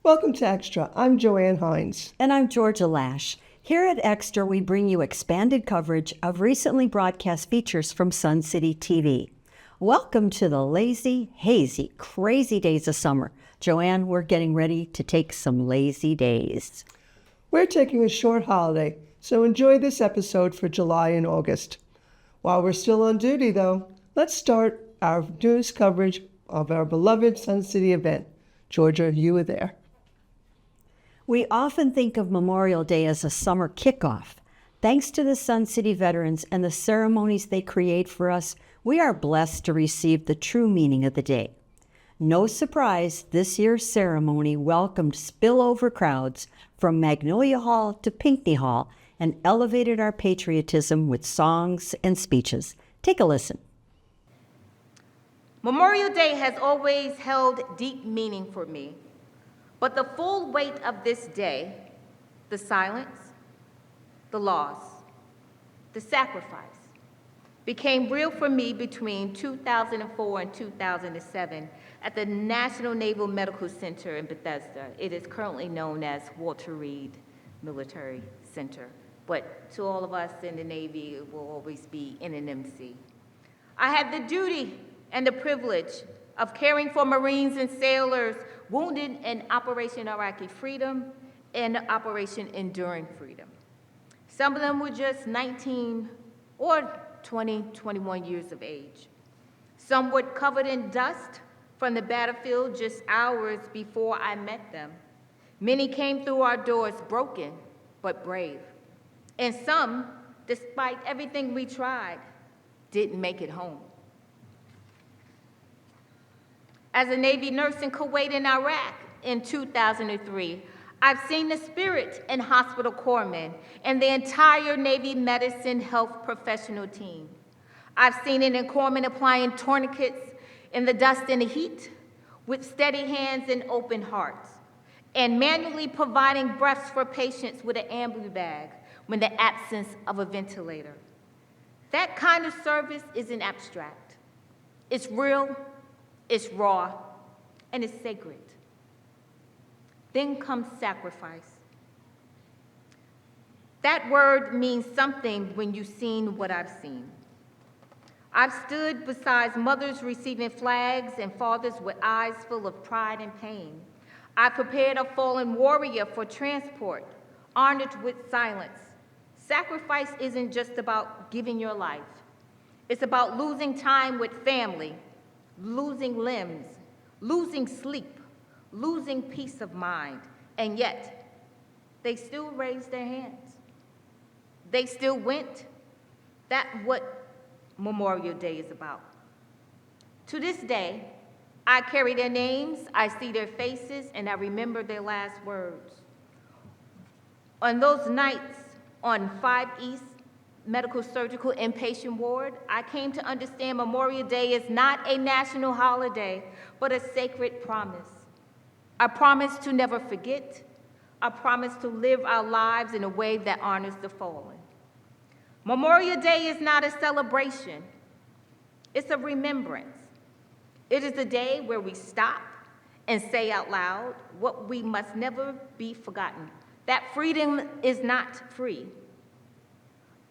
Welcome to Extra. I'm Joanne Hines. And I'm Georgia Lash. Here at Extra, we bring you expanded coverage of recently broadcast features from Sun City TV. Welcome to the lazy, hazy, crazy days of summer. Joanne, we're getting ready to take some lazy days. We're taking a short holiday, so enjoy this episode for July and August. While we're still on duty, though, let's start our news coverage of our beloved Sun City event. Georgia, you were there. We often think of Memorial Day as a summer kickoff. Thanks to the Sun City veterans and the ceremonies they create for us, we are blessed to receive the true meaning of the day. No surprise, this year's ceremony welcomed spillover crowds from Magnolia Hall to Pinckney Hall and elevated our patriotism with songs and speeches. Take a listen. Memorial Day has always held deep meaning for me. But the full weight of this day, the silence, the loss, the sacrifice, became real for me between 2004 and 2007 at the National Naval Medical Center in Bethesda. It is currently known as Walter Reed Military Center, but to all of us in the Navy, it will always be NNMC. I had the duty and the privilege of caring for Marines and sailors wounded in Operation Iraqi Freedom and Operation Enduring Freedom. Some of them were just 19 or 20, 21 years of age. Some were covered in dust from the battlefield just hours before I met them. Many came through our doors broken but brave. And some, despite everything we tried, didn't make it home. As a Navy nurse in Kuwait and Iraq in 2003, I've seen the spirit in hospital corpsmen and the entire Navy medicine health professional team. I've seen it in corpsmen applying tourniquets in the dust and the heat with steady hands and open hearts, and manually providing breaths for patients with an ambu bag when the absence of a ventilator. That kind of service isn't abstract. It's real. It's raw, and it's sacred. Then comes sacrifice. That word means something when you've seen what I've seen. I've stood beside mothers receiving flags and fathers with eyes full of pride and pain. I prepared a fallen warrior for transport, honored with silence. Sacrifice isn't just about giving your life. It's about losing time with family, losing limbs, losing sleep, losing peace of mind, and yet they still raised their hands. They still went. That's what Memorial Day is about. To this day, I carry their names, I see their faces, and I remember their last words. On those nights on 5 East Medical Surgical Inpatient Ward, I came to understand Memorial Day is not a national holiday, but a sacred promise. A promise to never forget, a promise to live our lives in a way that honors the fallen. Memorial Day is not a celebration, it's a remembrance. It is a day where we stop and say out loud what we must never be forgotten, that freedom is not free.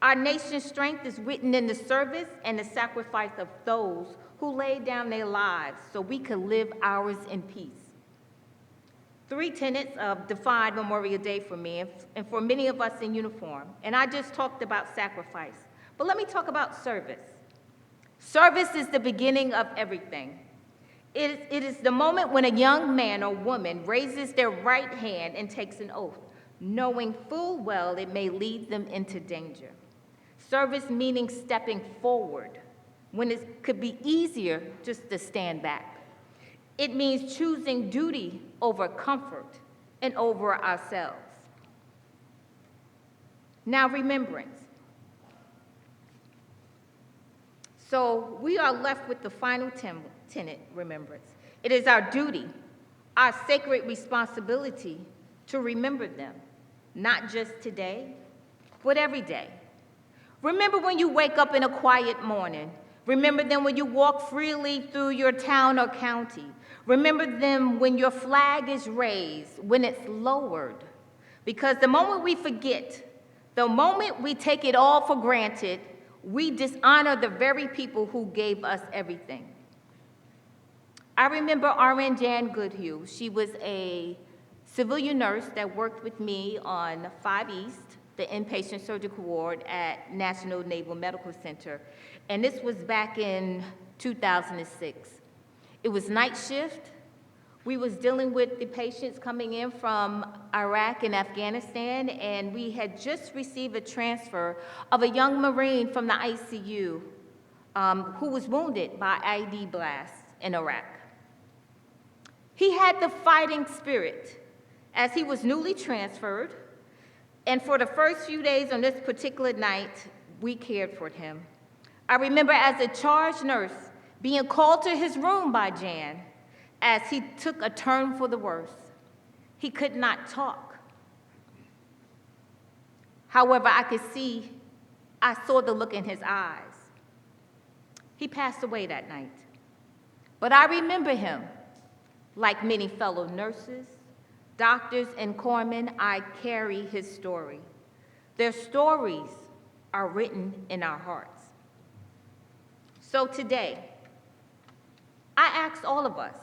Our nation's strength is written in the service and the sacrifice of those who laid down their lives so we could live ours in peace. 3 tenets of defined Memorial Day for me and for many of us in uniform. And I just talked about sacrifice, but let me talk about service. Service is the beginning of everything. It is the moment when a young man or woman raises their right hand and takes an oath, knowing full well it may lead them into danger. Service meaning stepping forward when it could be easier just to stand back. It means choosing duty over comfort and over ourselves. Now, remembrance. So we are left with the final tenet, remembrance. It is our duty, our sacred responsibility to remember them, not just today, but every day. Remember when you wake up in a quiet morning. Remember them when you walk freely through your town or county. Remember them when your flag is raised, when it's lowered. Because the moment we forget, the moment we take it all for granted, we dishonor the very people who gave us everything. I remember RN Jan Goodhue. She was a civilian nurse that worked with me on 5 East, the inpatient surgical ward at National Naval Medical Center. And this was back in 2006. It was night shift. We was dealing with the patients coming in from Iraq and Afghanistan, and we had just received a transfer of a young Marine from the ICU who was wounded by IED blasts in Iraq. He had the fighting spirit as he was newly transferred, and for the first few days on this particular night, we cared for him. I remember as a charge nurse being called to his room by Jan as he took a turn for the worse. He could not talk. However, I saw the look in his eyes. He passed away that night. But I remember him. Like many fellow nurses, doctors, and corpsmen, I carry his story. Their stories are written in our hearts. So today, I ask all of us,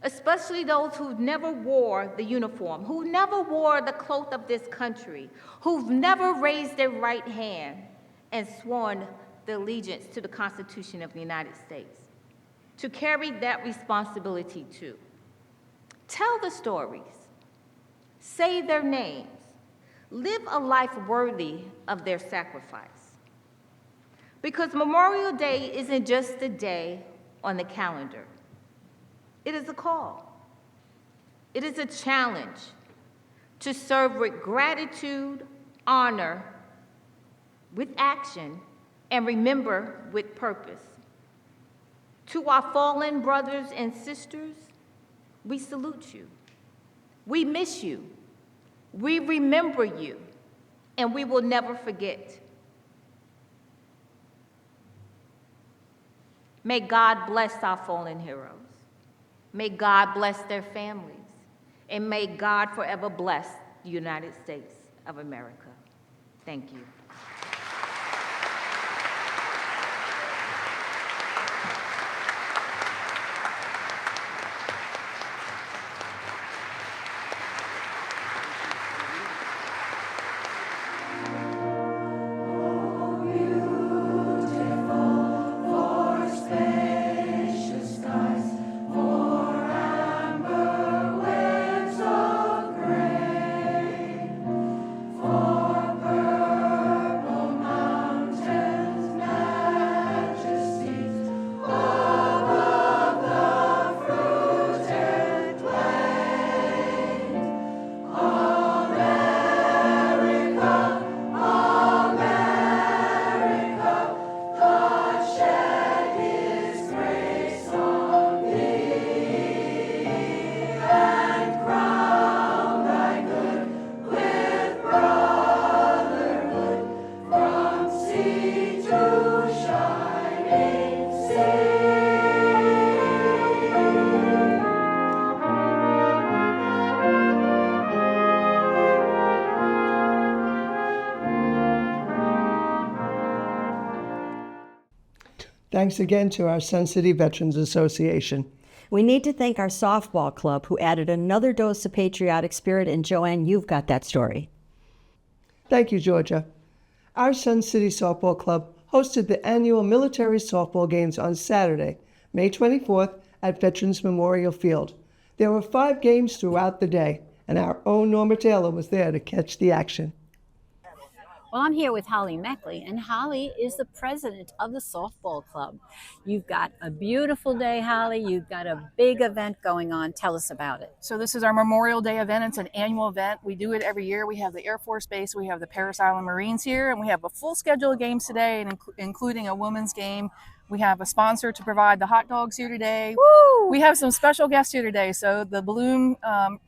especially those who never wore the uniform, who never wore the cloak of this country, who've never raised their right hand and sworn the allegiance to the Constitution of the United States, to carry that responsibility too. Tell the stories, say their names, live a life worthy of their sacrifice. Because Memorial Day isn't just a day on the calendar. It is a call. It is a challenge to serve with gratitude, honor, with action, and remember with purpose. To our fallen brothers and sisters, we salute you. We miss you. We remember you, and we will never forget. May God bless our fallen heroes. May God bless their families. And may God forever bless the United States of America. Thank you. Thanks again to our Sun City Veterans Association. We need to thank our softball club who added another dose of patriotic spirit, and Joanne, you've got that story. Thank you, Georgia. Our Sun City Softball Club hosted the annual military softball games on Saturday, May 24th at Veterans Memorial Field. There were 5 games throughout the day, and our own Norma Taylor was there to catch the action. Well, I'm here with Holly Meckley, and Holly is the president of the softball club. You've got a beautiful day, Holly. You've got a big event going on. Tell us about it. So this is our Memorial Day event. It's an annual event. We do it every year. We have the Air Force Base, we have the Parris Island Marines here, and we have a full schedule of games today, including a women's game. We have a sponsor to provide the hot dogs here today. Woo! We have some special guests here today. So the Bloom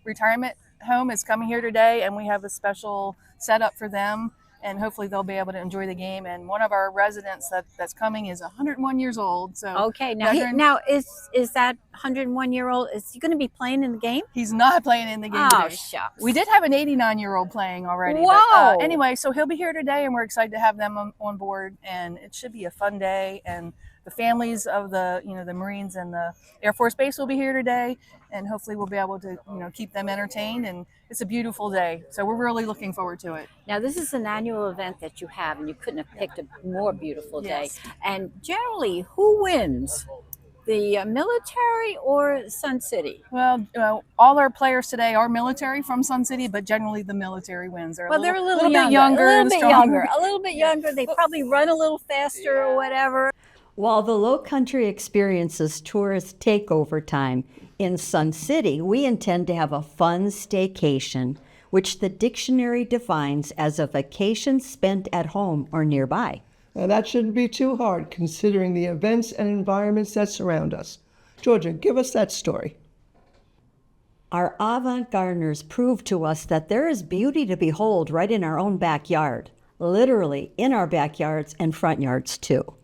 Retirement Home is coming here today, and we have a special setup for them. and hopefully they'll be able to enjoy the game. And one of our residents that's coming is 101 years old. So Okay, now is that 101-year-old? Is he going to be playing in the game? he's not playing in the game Oh, today. shucks. We did have an 89-year-old playing already. Whoa! But, anyway, so he'll be here today, and we're excited to have them on board. And it should be a fun day. And the families of the Marines and the Air Force Base will be here today, and hopefully we'll be able to keep them entertained. And it's a beautiful day, so we're really looking forward to it. Now, this is an annual event that you have, and you couldn't have picked a more beautiful day. Yes. And generally, who wins? The military or Sun City? Well, all our players today are military from Sun City, but generally the military wins. They're a little bit younger, a little bit stronger. younger, a little bit younger. They probably run a little faster or whatever. While the Low Country experiences tourist takeover time in Sun City, we intend to have a fun staycation, which the dictionary defines as a vacation spent at home or nearby. Now, that shouldn't be too hard considering the events and environments that surround us. Georgia, give us that story. Our Avant Gardeners proved to us that there is beauty to behold right in our own backyard, literally in our backyards and front yards too.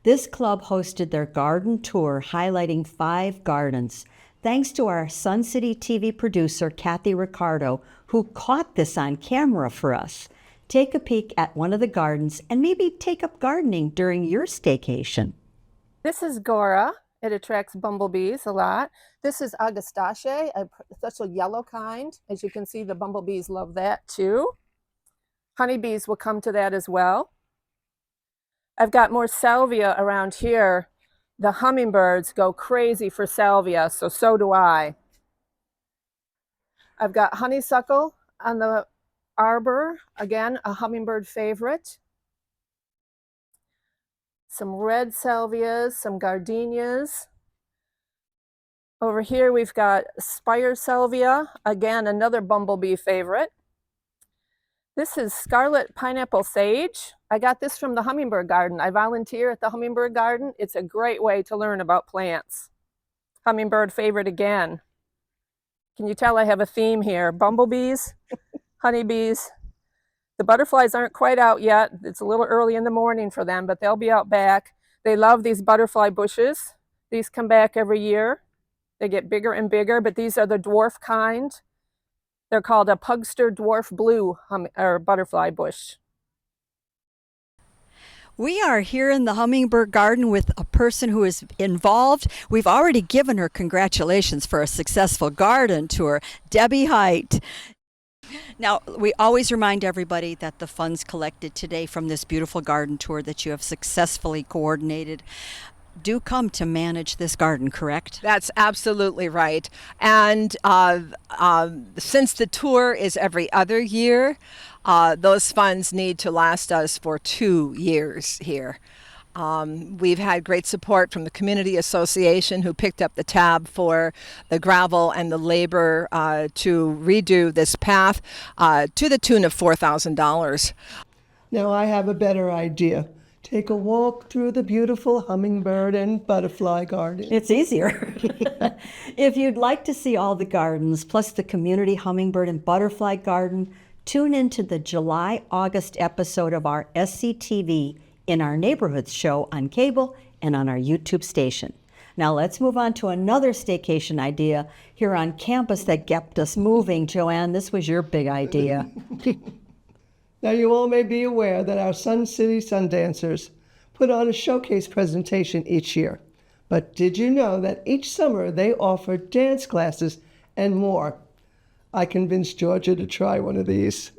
This club hosted their garden tour highlighting 5 gardens, thanks to our Sun City TV producer, Kathy Ricardo, who caught this on camera for us. Take a peek at one of the gardens and maybe take up gardening during your staycation. This is Gora. It attracts bumblebees a lot. This is Augustaceae, a special yellow kind. As you can see, the bumblebees love that too. Honeybees will come to that as well. I've got more salvia around here. The hummingbirds go crazy for salvia, so do I. I've got honeysuckle on the arbor, again, a hummingbird favorite. Some red salvias, some gardenias. Over here we've got spire salvia, again, another bumblebee favorite. This is scarlet pineapple sage. I got this from the Hummingbird Garden. I volunteer at the Hummingbird Garden. It's a great way to learn about plants. Hummingbird favorite again. Can you tell I have a theme here? Bumblebees, honeybees. The butterflies aren't quite out yet. It's a little early in the morning for them, but they'll be out back. They love these butterfly bushes. These come back every year. They get bigger and bigger, but these are the dwarf kind. They're called a pugster dwarf blue butterfly bush. We are here in the Hummingbird Garden with a person who is involved. We've already given her congratulations for a successful garden tour, Debbie Height. Now, we always remind everybody that the funds collected today from this beautiful garden tour that you have successfully coordinated do come to manage this garden, correct? That's absolutely right. And since the tour is every other year, those funds need to last us for 2 years here. We've had great support from the Community Association, who picked up the tab for the gravel and the labor to redo this path to the tune of $4,000. Now I have a better idea. Take a walk through the beautiful Hummingbird and Butterfly Garden. It's easier. If you'd like to see all the gardens, plus the Community Hummingbird and Butterfly Garden, tune into the July-August episode of our SCTV in our Neighborhoods show on cable and on our YouTube station. Now let's move on to another staycation idea here on campus that kept us moving. Joanne, this was your big idea. Now you all may be aware that our Sun City Sundancers put on a showcase presentation each year. But did you know that each summer they offer dance classes and more? I convinced Georgia to try one of these.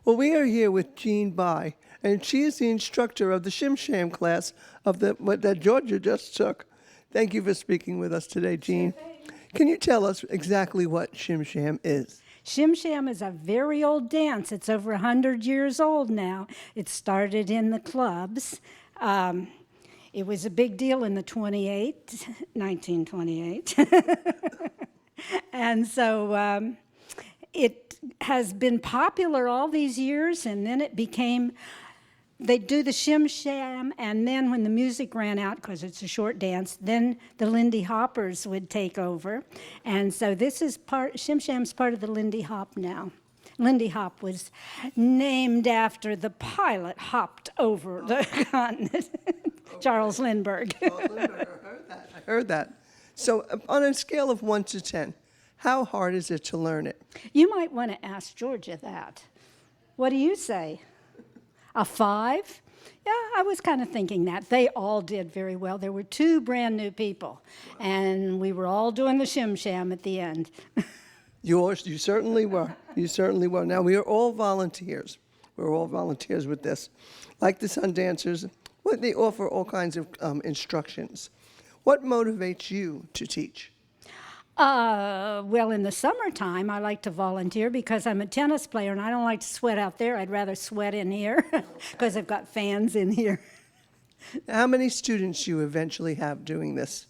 Well, we are here with Jean Bai, and she is the instructor of the Shim-Sham class that Georgia just took. Thank you for speaking with us today, Jean. Can you tell us exactly what Shim-Sham is? Shim-Sham is a very old dance. It's over 100 years old now. It started in the clubs. It was a big deal in the 1928. And so it has been popular all these years, and then it became, they'd do the Shim-Sham, and then when the music ran out, because it's a short dance, then the Lindy Hoppers would take over. And so this is Shim-Sham's part of the Lindy Hop now. Lindy Hop was named after the pilot hopped over the continent, Charles Lindbergh. I heard that. So on a scale of 1 to 10, how hard is it to learn it? You might want to ask Georgia that. What do you say? A 5? Yeah, I was kind of thinking that. They all did very well. There were 2 brand new people, and we were all doing the Shim-Sham at the end. You certainly were. You certainly were. Now, we are all volunteers. We're all volunteers with this. Like the Sun Dancers, they offer all kinds of instructions. What motivates you to teach? Well, in the summertime, I like to volunteer because I'm a tennis player and I don't like to sweat out there. I'd rather sweat in here because I've got fans in here. How many students you eventually have doing this?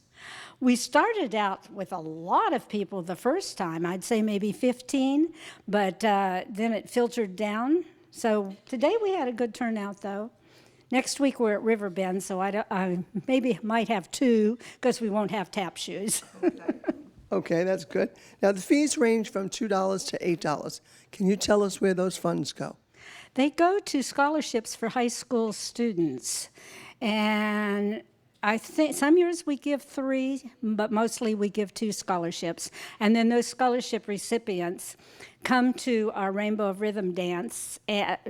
We started out with a lot of people the first time. I'd say maybe 15, but then it filtered down. So today we had a good turnout, though. Next week we're at Riverbend, so I maybe might have 2 because we won't have tap shoes. Okay, that's good. Now, the fees range from $2 to $8. Can you tell us where those funds go? They go to scholarships for high school students. And I think some years we give 3, but mostly we give 2 scholarships. And then those scholarship recipients come to our Rainbow of Rhythm dance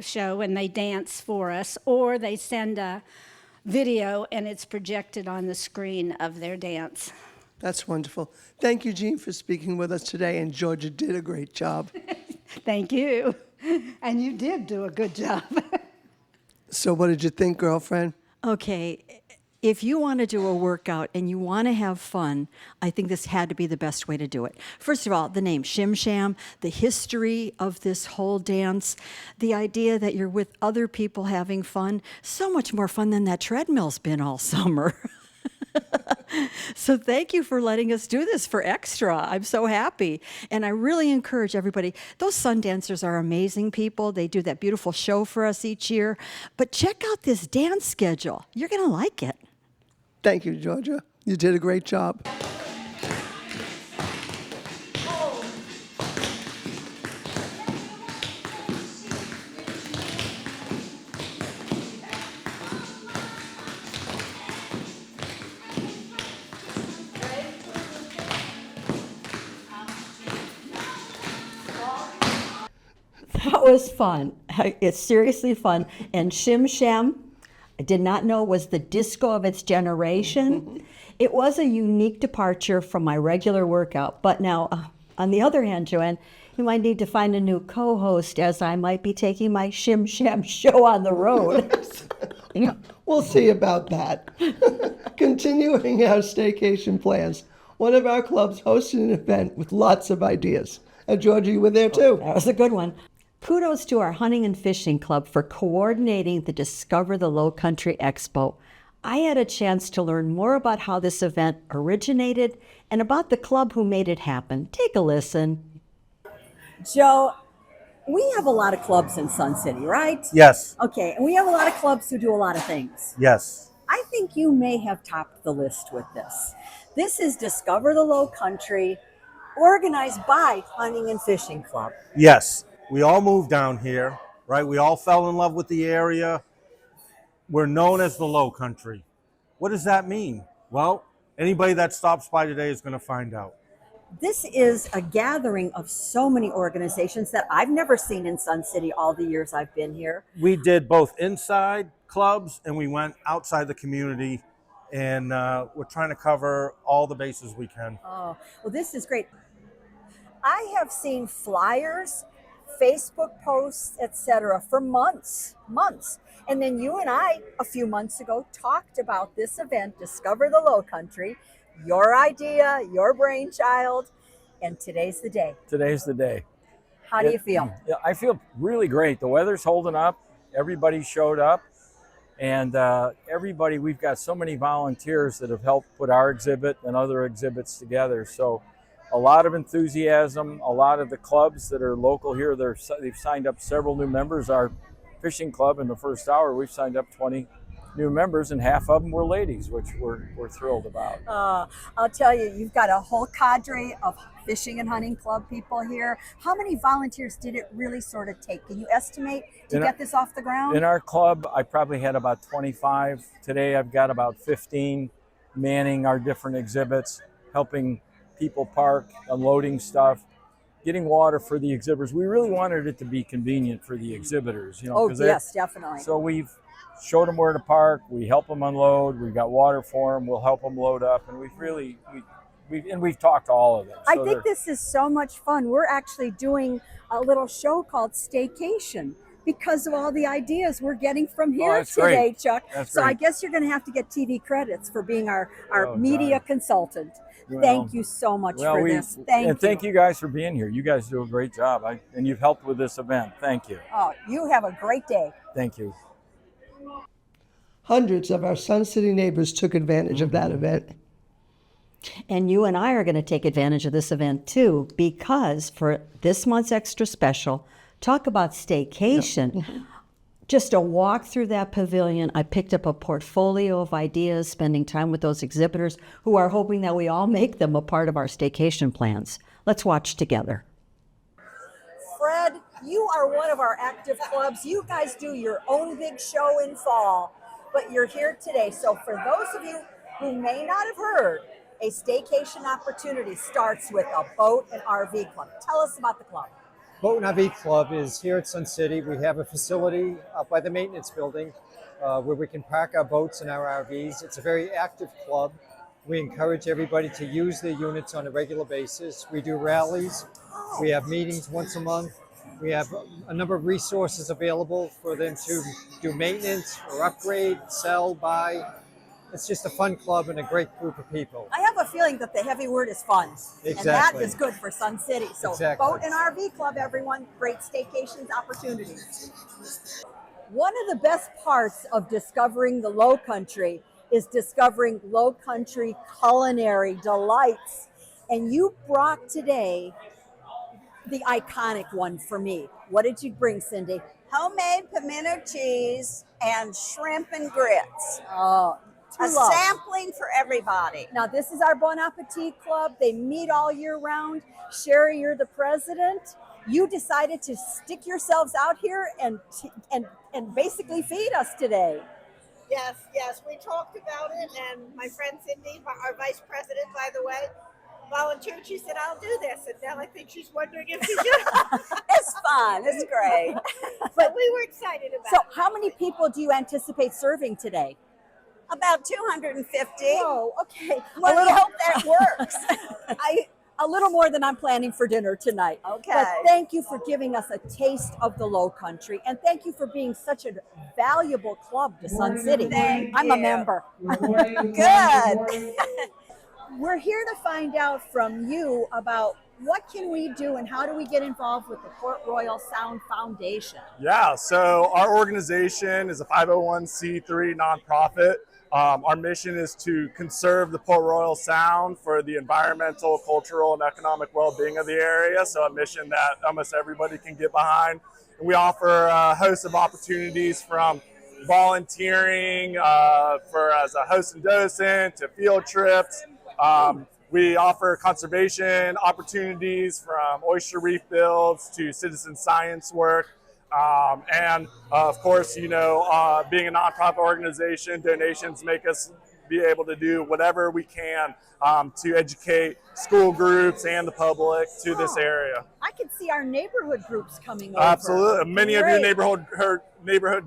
show and they dance for us, or they send a video and it's projected on the screen of their dance. That's wonderful. Thank you, Jean, for speaking with us today, and Georgia did a great job. Thank you. And you did do a good job. So what did you think, girlfriend? Okay, if you want to do a workout and you want to have fun, I think this had to be the best way to do it. First of all, the name Shim-Sham, the history of this whole dance, the idea that you're with other people having fun, so much more fun than that treadmill's been all summer. So thank you for letting us do this for extra. I'm so happy. And I really encourage everybody. Those sun dancers are amazing people. They do that beautiful show for us each year. But check out this dance schedule. You're going to like it. Thank you, Georgia. You did a great job. That was fun. It's seriously fun. And Shim-Sham, I did not know was the disco of its generation. It was a unique departure from my regular workout. But now, on the other hand, Joanne, you might need to find a new co-host as I might be taking my Shim-Sham show on the road. We'll see about that. Continuing our staycation plans, one of our clubs hosted an event with lots of ideas. And Georgia, you were there too. That was a good one. Kudos to our Hunting and Fishing Club for coordinating the Discover the Low Country Expo. I had a chance to learn more about how this event originated and about the club who made it happen. Take a listen. Joe, we have a lot of clubs in Sun City, right? Yes. Okay, and we have a lot of clubs who do a lot of things. Yes. I think you may have topped the list with this. This is Discover the Low Country, organized by Hunting and Fishing Club. Yes. We all moved down here, right? We all fell in love with the area. We're known as the Low Country. What does that mean? Well, anybody that stops by today is going to find out. This is a gathering of so many organizations that I've never seen in Sun City all the years I've been here. We did both inside clubs and we went outside the community, and we're trying to cover all the bases we can. Oh, well, this is great. I have seen flyers, Facebook posts, etc. for months. And then you and I, a few months ago, talked about this event, Discover the Low Country, your idea, your brainchild, and today's the day. Today's the day. How do you feel? Yeah, I feel really great. The weather's holding up. Everybody showed up. And everybody, we've got so many volunteers that have helped put our exhibit and other exhibits together. So a lot of enthusiasm, a lot of the clubs that are local here, they've signed up several new members. Our fishing club in the first hour, we've signed up 20 new members, and half of them were ladies, which we're thrilled about. I'll tell you, you've got a whole cadre of fishing and hunting club people here. How many volunteers did it really sort of take? Can you estimate to get this off the ground? In our club, I probably had about 25. Today, I've got about 15 manning our different exhibits, helping people park, unloading stuff, getting water for the exhibitors. We really wanted it to be convenient for the exhibitors, you know. Oh, yes, definitely. So we've showed them where to park. We help them unload. We've got water for them. We'll help them load up, and we've talked to all of them. So I think this is so much fun. We're actually doing a little show called Staycation because of all the ideas we're getting from here today, great. Chuck. That's so great. I guess you're going to have to get TV credits for being our media consultant. Thank you so much for this. Thank you guys for being here. You guys do a great job, and you've helped with this event. Thank you. Oh, you have a great day. Thank you. Hundreds of our Sun City neighbors took advantage of that event. And you and I are going to take advantage of this event too, because for this month's extra special, talk about staycation. Just a walk through that pavilion, I picked up a portfolio of ideas, spending time with those exhibitors who are hoping that we all make them a part of our staycation plans. Let's watch together. Fred, you are one of our active clubs. You guys do your own big show in fall, but you're here today. So for those of you who may not have heard, a staycation opportunity starts with a boat and RV club. Tell us about the club. Boat and RV Club is here at Sun City. We have a facility up by the maintenance building where we can park our boats and our RVs. It's a very active club. We encourage everybody to use their units on a regular basis. We do rallies. We have meetings once a month. We have a number of resources available for them to do maintenance or upgrade, sell, buy. It's just a fun club and a great group of people. I have a feeling that the heavy word is fun. Exactly. And that is good for Sun City. So exactly. Boat and RV Club, everyone, great staycations opportunities. One of the best parts of discovering the Low Country is discovering Low Country culinary delights. And you brought today the iconic one for me. What did you bring, Cindy? Homemade pimento cheese and shrimp and grits. Oh, a sampling for everybody. Now, this is our Bon Appetit Club. They meet all year round. Sherry, you're the president. You decided to stick yourselves out here and basically feed us today. Yes, we talked about it, and my friend Cindy, our vice president, by the way, volunteered. She said, I'll do this, and now I think she's wondering if she should. It's fun. It's great. But we were excited about it. So how many people do you anticipate serving today? About 250. Oh, okay. Well, we hope that works. A little more than I'm planning for dinner tonight. Okay. But thank you for giving us a taste of the Low Country, and thank you for being such a valuable club to Sun City. I'm a member. Good. We're here to find out from you about what can we do and how do we get involved with the Port Royal Sound Foundation? Yeah, so our organization is a 501c3 nonprofit. Our mission is to conserve the Port Royal Sound for the environmental, cultural, and economic well-being of the area. So a mission that almost everybody can get behind. And we offer a host of opportunities from volunteering as a host and docent to field trips. We offer conservation opportunities from oyster reef builds to citizen science work. And of course, you know, being a nonprofit organization, donations make us be able to do whatever we can to educate school groups and the public to this area. I can see our neighborhood groups coming over. Absolutely. Many of your neighborhood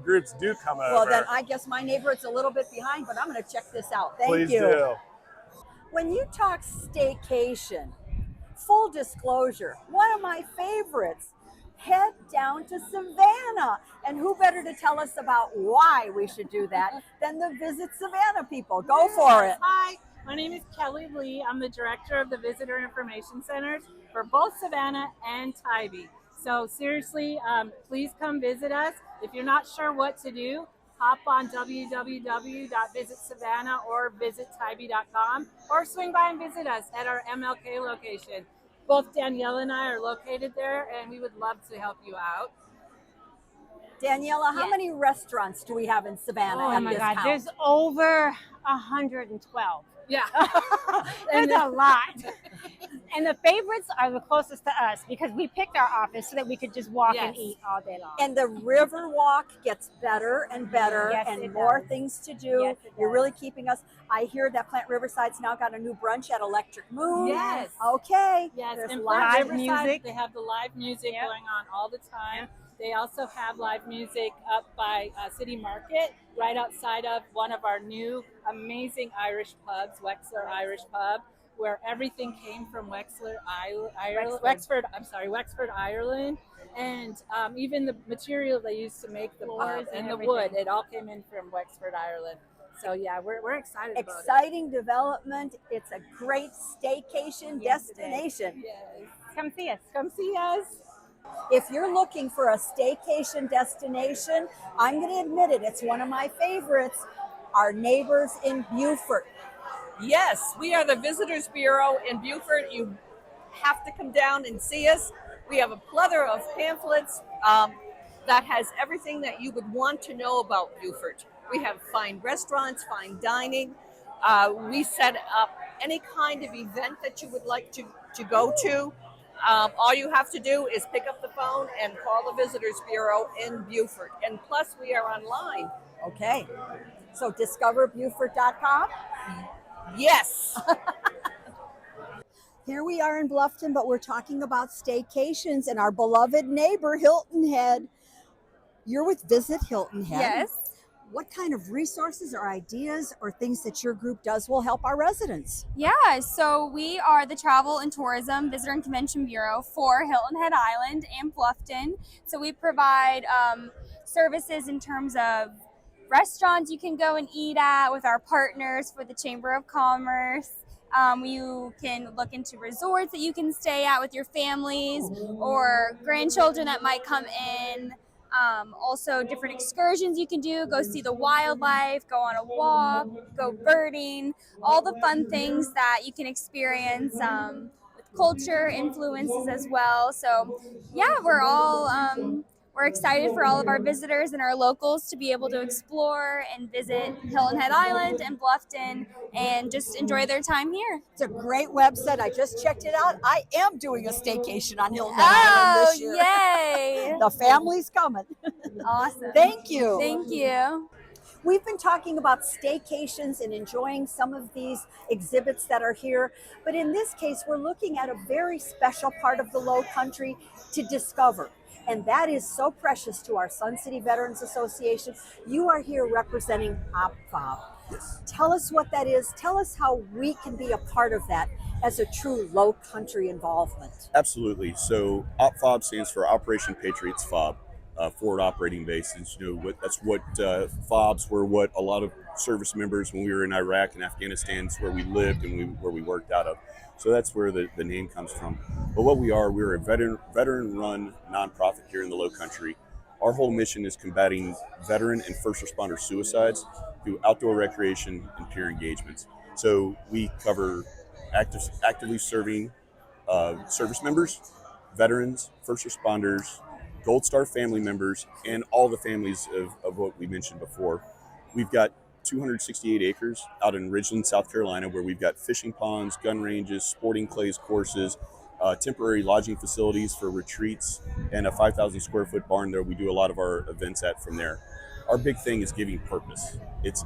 groups do come over. Well, then I guess my neighborhood's a little bit behind, but I'm going to check this out. Thank you. Please do. When you talk staycation, full disclosure, one of my favorites, head down to Savannah. And who better to tell us about why we should do that than the Visit Savannah people? Go for it. Hi, my name is Kelly Lee. I'm the director of the Visitor Information Centers for both Savannah and Tybee. So seriously, please come visit us. If you're not sure what to do, hop on www.visitsavannah or visittybee.com or swing by and visit us at our MLK location. Both Danielle and I are located there, and we would love to help you out. Daniela, how many restaurants do we have in Savannah Oh at my this God, count? there's over 112. Yeah. There's a lot. And the favorites are the closest to us because we picked our office so that we could just walk and eat all day long. And the river walk gets better and better, Yes, and it more does. things to do. Yes, it You're does. really keeping us. I hear that Plant Riverside's now got a new brunch at Electric Moon. Yes. Okay. Yes, There's and live Plant music. Riverside, they have the live music going on all the time. They also have live music up by City Market, right outside of one of our new amazing Irish pubs, Wexler Irish Pub, where everything came from Wexford, Ireland, and even the material they used to make the pub and the wood, it all came in from Wexford, Ireland. So yeah, we're excited about it. Exciting development. It's a great staycation destination. Yes. Come see us. Come see us. If you're looking for a staycation destination, I'm going to admit it, it's one of my favorites. Our neighbors in Beaufort. Yes, we are the Visitors Bureau in Beaufort. You have to come down and see us. We have a plethora of pamphlets that has everything that you would want to know about Beaufort. We have fine restaurants, fine dining. We set up any kind of event that you would like to go to. All you have to do is pick up the phone and call the Visitors Bureau in Beaufort. And plus, we are online. Okay. So discoverbeaufort.com? Yes. Here we are in Bluffton, but we're talking about staycations and our beloved neighbor, Hilton Head. You're with Visit Hilton Head. Yes. What kind of resources or ideas or things that your group does will help our residents? Yeah, so we are the Travel and Tourism Visitor and Convention Bureau for Hilton Head Island and Bluffton. So we provide services in terms of restaurants you can go and eat at with our partners for the Chamber of Commerce. You can look into resorts that you can stay at with your families or grandchildren that might come in. Also different excursions you can do, go see the wildlife, go on a walk, go birding, all the fun things that you can experience with culture influences as well. So yeah, we're excited for all of our visitors and our locals to be able to explore and visit Hilton Head Island and Bluffton and just enjoy their time here. It's a great website. I just checked it out. I am doing a staycation on Hilton Head Island this year. Yay! The family's coming. Awesome. Thank you. Thank you. We've been talking about staycations and enjoying some of these exhibits that are here. But in this case, we're looking at a very special part of the Low Country to discover. And that is so precious to our Sun City Veterans Association. You are here representing OpFob. Yes. Tell us what that is. Tell us how we can be a part of that as a true Low Country involvement. Absolutely. So OpFob stands for Operation Patriots Fob, forward operating bases. You know, that's what FOBs were. What a lot of service members when we were in Iraq and Afghanistan is where we lived and where we worked out of. So that's where the name comes from. But what we're a veteran-run nonprofit here in the Low Country. Our whole mission is combating veteran and first responder suicides through outdoor recreation and peer engagements. So we cover actively serving service members, veterans, first responders, Gold Star family members, and all the families of what we mentioned before. We've got 268 acres out in Ridgeland, South Carolina, where we've got fishing ponds, gun ranges, sporting clays courses, temporary lodging facilities for retreats, and a 5,000 square foot barn there we do a lot of our events at from there. Our big thing is giving purpose. It's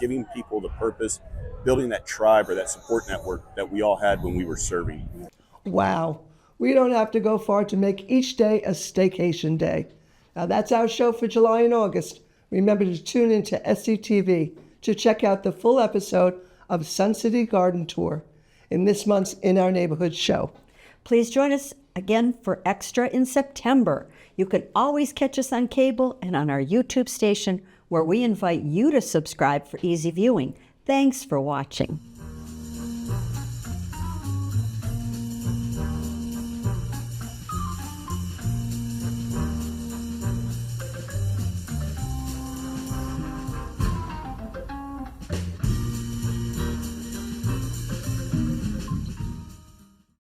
giving people the purpose, building that tribe or that support network that we all had when we were serving. Wow. We don't have to go far to make each day a staycation day. Now that's our show for July and August. Remember to tune into SCTV to check out the full episode of Sun City Garden Tour in this month's In Our Neighborhood show. Please join us again for Extra in September. You can always catch us on cable and on our YouTube station, where we invite you to subscribe for easy viewing. Thanks for watching.